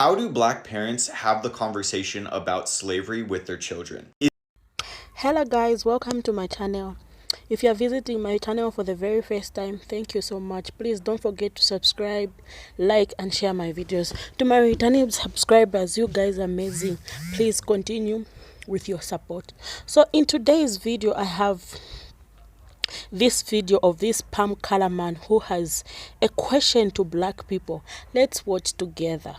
How do Black parents have the conversation about slavery with their children? Hello guys, welcome to my channel. If you are visiting my channel for the very first time, thank you so much. Please don't forget to subscribe, like and share my videos. To my returning subscribers, you guys are amazing. Please continue with your support. So in today's video, I have this video of this palm color man who has a question to Black people. Let's watch together.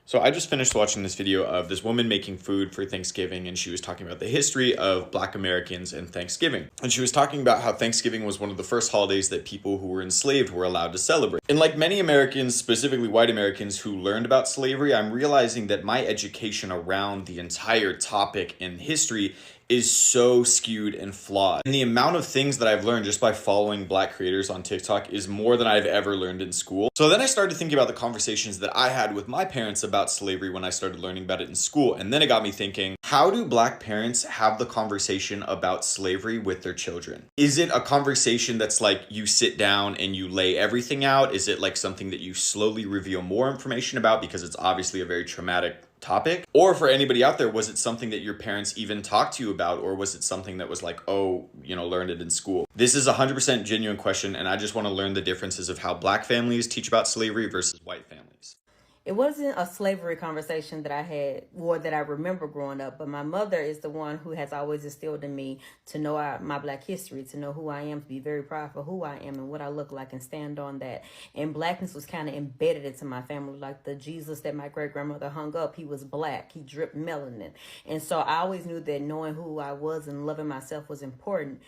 So I just finished watching this video of this woman making food for Thanksgiving, and she was talking about the history of Black Americans and Thanksgiving. And she was talking about how Thanksgiving was one of the first holidays that people who were enslaved were allowed to celebrate. And like many Americans, specifically white Americans who learned about slavery, I'm realizing that my education around the entire topic and history is so skewed and flawed. And the amount of things that I've learned just by following Black creators on TikTok is more than I've ever learned in school. So then I started thinking about the conversations that I had with my parents about slavery when I started learning about it in school. And then it got me thinking, how do Black parents have the conversation about slavery with their children? Is it a conversation that's like you sit down and you lay everything out? Is it like something that you slowly reveal more information about because it's obviously a very traumatic topic? Or for anybody out there, was it something that your parents even talked to you about, or was it something that was like, oh, learned it in school? This is a 100% genuine question, and I just want to learn the differences of how Black families teach about slavery versus white families. It wasn't a slavery conversation that I had or that I remember growing up, but my mother is the one who has always instilled in me to know my Black history, to know who I am, to be very proud for who I am and what I look like and stand on that. And Blackness was kind of embedded into my family, like the Jesus that my great-grandmother hung up. He was Black. He dripped melanin. And so I always knew that knowing who I was and loving myself was important.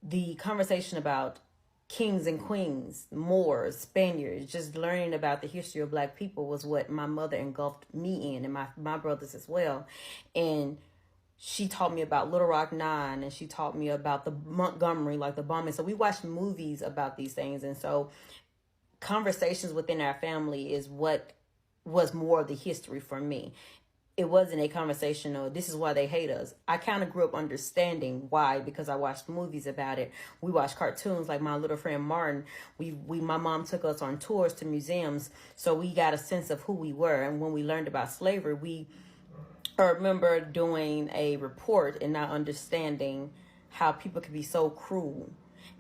The conversation about kings and queens, Moors, Spaniards, just learning about the history of Black people was what my mother engulfed me in, and my brothers as well. And she taught me about Little Rock Nine, and she taught me about the Montgomery, like the bombing. So we watched movies about these things. And so conversations within our family is what was more of the history for me. It wasn't a conversation of this is why they hate us. I kind of grew up understanding why, because I watched movies about it. We watched cartoons like My Little Friend Martin. My mom took us on tours to museums, so we got a sense of who we were. And when we learned about slavery, I remember doing a report and not understanding how people could be so cruel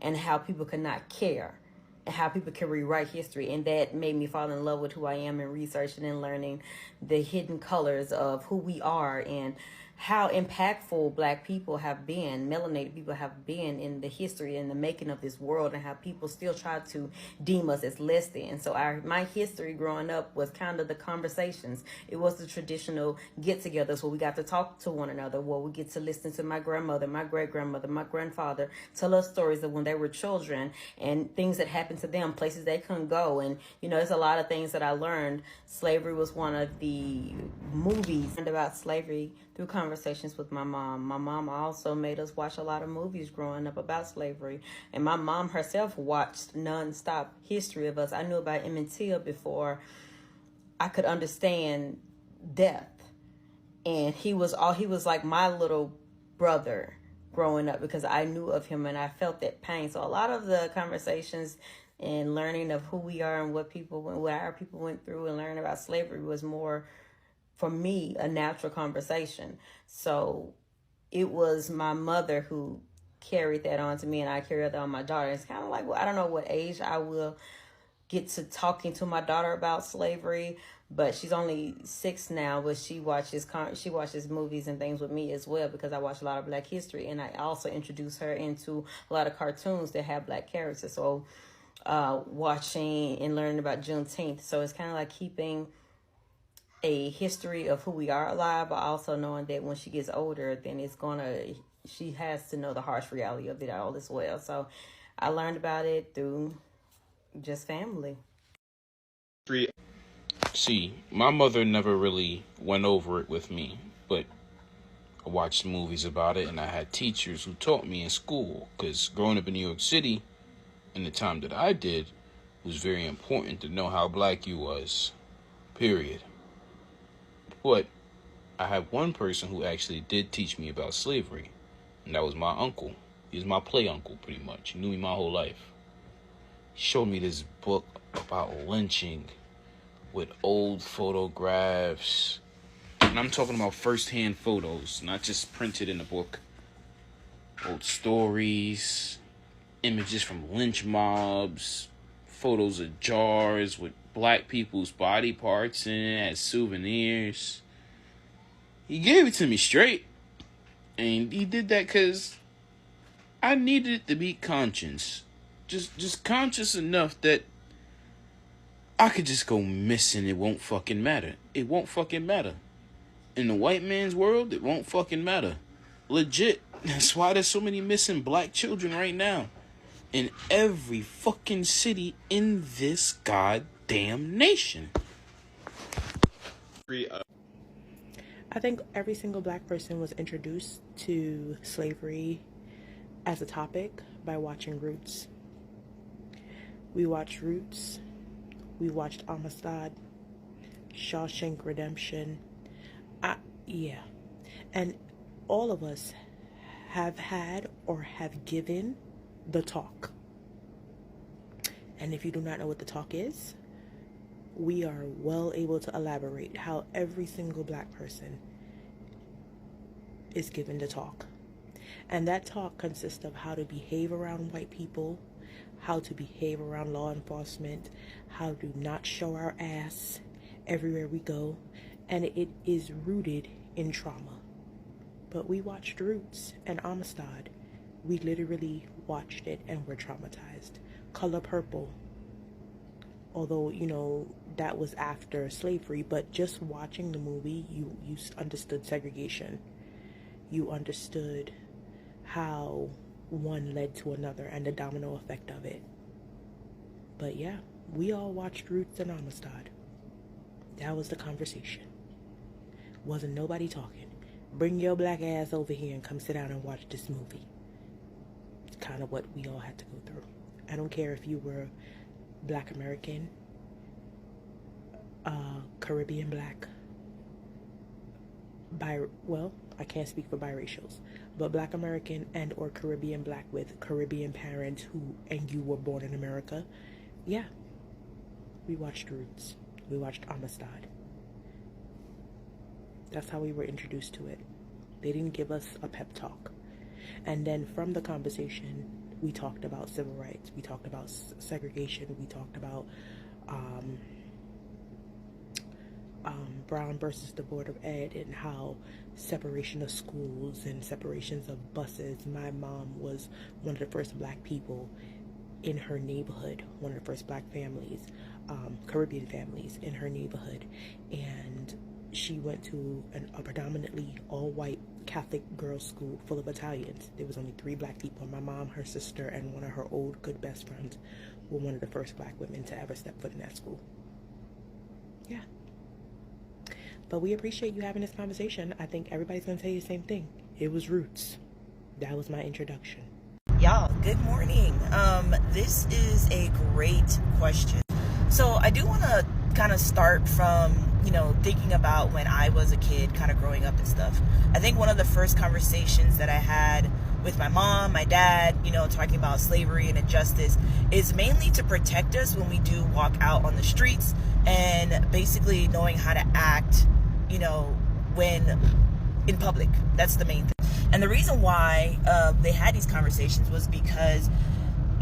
and how people could not care and how people can rewrite history. And that made me fall in love with who I am and researching and learning the hidden colors of who we are and how impactful Black people have been, melanated people have been in the history and the making of this world, and how people still try to deem us as less than. So my history growing up was kind of the conversations. It was the traditional get-togethers where we got to talk to one another, where we get to listen to my grandmother, my great-grandmother, my grandfather tell us stories of when they were children and things that happened to them, places they couldn't go. And, there's a lot of things that I learned. Slavery was one of the movies about slavery through conversations with my mom. My mom also made us watch a lot of movies growing up about slavery. And my mom herself watched nonstop history of us. I knew about Emmett Till before I could understand death. And he was like my little brother growing up because I knew of him and I felt that pain. So a lot of the conversations and learning of who we are and what our people went through and learning about slavery was more, for me, a natural conversation. So it was my mother who carried that on to me, and I carried that on my daughter. It's kind of like, well, I don't know what age I will get to talking to my daughter about slavery, but she's only 6 now, but she watches movies and things with me as well because I watch a lot of Black history, and I also introduce her into a lot of cartoons that have Black characters. So watching and learning about Juneteenth. So it's kind of like keeping a history of who we are alive, but also knowing that when she gets older, then she has to know the harsh reality of it all as well. So I learned about it through just family. See, my mother never really went over it with me, but I watched movies about it and I had teachers who taught me in school, because growing up in New York City in the time that I did, it was very important to know how Black you was, period. But I have one person who actually did teach me about slavery, and that was my uncle. He was my play uncle, pretty much. He knew me my whole life. He showed me this book about lynching with old photographs. And I'm talking about first-hand photos, not just printed in a book. Old stories, images from lynch mobs, photos of jars with black people's body parts in it as souvenirs. He gave it to me straight. And he did that because I needed it to be conscious. Just conscious enough that I could just go missing. It won't fucking matter. It won't fucking matter. In the white man's world, it won't fucking matter. Legit. That's why there's so many missing black children right now. In every fucking city in this goddamn nation. I think every single black person was introduced to slavery as a topic by watching Roots. We watched Roots. We watched Amistad, Shawshank Redemption. Yeah. And all of us have had or have given the talk. And if you do not know what the talk is, we are well able to elaborate how every single black person is given the talk. And that talk consists of how to behave around white people, how to behave around law enforcement, how to not show our ass everywhere we go. And it is rooted in trauma. But we watched Roots and Amistad. We literally watched it and were traumatized. Color Purple. Although, you know, that was after slavery, but just watching the movie, you understood segregation. You understood how one led to another and the domino effect of it. But yeah, we all watched Roots and Amistad. That was the conversation. Wasn't nobody talking. Bring your black ass over here and come sit down and watch this movie. It's kind of what we all had to go through. I don't care if you were Black American, Caribbean Black, I can't speak for biracials, but Black American and or Caribbean Black with Caribbean parents and you were born in America. Yeah, we watched Roots. We watched Amistad. That's how we were introduced to it. They didn't give us a pep talk. And then from the conversation, we talked about civil rights. We talked about segregation. We talked about Brown versus the Board of Ed and how separation of schools and separations of buses. My mom was one of the first black people in her neighborhood, one of the first black families, Caribbean families in her neighborhood. And she went to a predominantly all-white Catholic girls' school full of Italians. There was only 3 black people. My mom, her sister, and one of her old good best friends were one of the first black women to ever step foot in that school. Yeah. But we appreciate you having this conversation. I think everybody's going to tell you the same thing. It was Roots. That was my introduction. Y'all, good morning. This is a great question. So I do want to kind of start from, thinking about when I was a kid, kind of growing up and stuff. I think one of the first conversations that I had with my mom, my dad, talking about slavery and injustice is mainly to protect us when we do walk out on the streets and basically knowing how to act, when in public. That's the main thing. And the reason why they had these conversations was because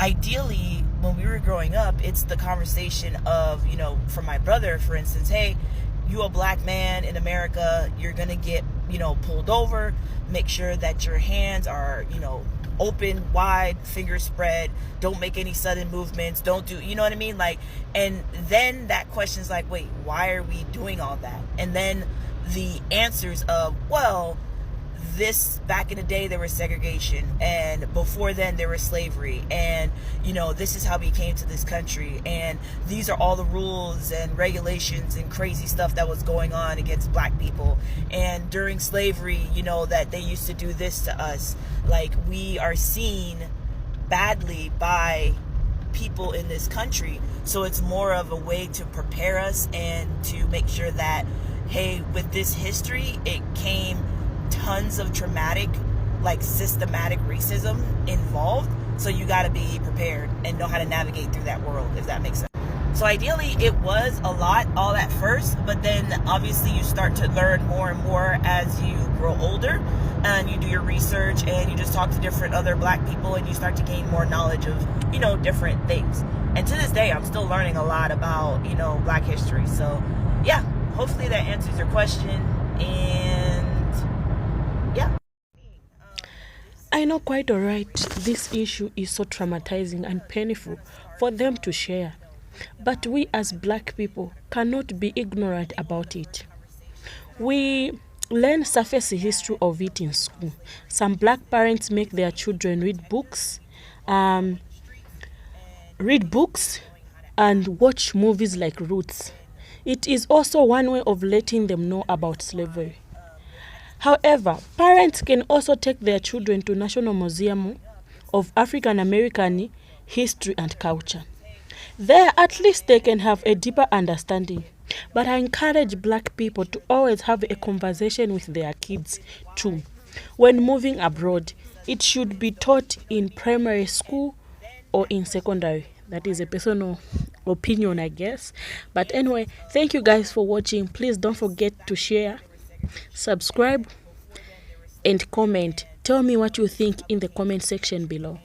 ideally, when we were growing up, it's the conversation of, from my brother, for instance, hey, you a black man in America, you're going to get, pulled over. Make sure that your hands are, open, wide, fingers spread. Don't make any sudden movements. Don't do, you know what I mean? And then that question's like, wait, why are we doing all that? And then the answers of, well, this back in the day there was segregation, and before then there was slavery, and this is how we came to this country, and these are all the rules and regulations and crazy stuff that was going on against black people, and during slavery that they used to do this to us. We are seen badly by people in this country, so it's more of a way to prepare us and to make sure that, hey, with this history it came tons of traumatic, systematic racism involved. So you got to be prepared and know how to navigate through that world, if that makes sense. So ideally, it was a lot all at first, but then obviously you start to learn more and more as you grow older, and you do your research and you just talk to different other Black people, and you start to gain more knowledge of, you know, different things. And to this day, I'm still learning a lot about, you know, Black history. So yeah, hopefully that answers your question. And yeah. I know quite alright, this issue is so traumatizing and painful for them to share. But we as Black people cannot be ignorant about it. We learn surface history of it in school. Some Black parents make their children read books and watch movies like Roots. It is also one way of letting them know about slavery. However, parents can also take their children to National Museum of African American History and Culture. There, at least they can have a deeper understanding. But I encourage Black people to always have a conversation with their kids too. When moving abroad, it should be taught in primary school or in secondary. That is a personal opinion, I guess. But anyway, thank you guys for watching. Please don't forget to share, subscribe, and comment. Tell me what you think in the comment section below.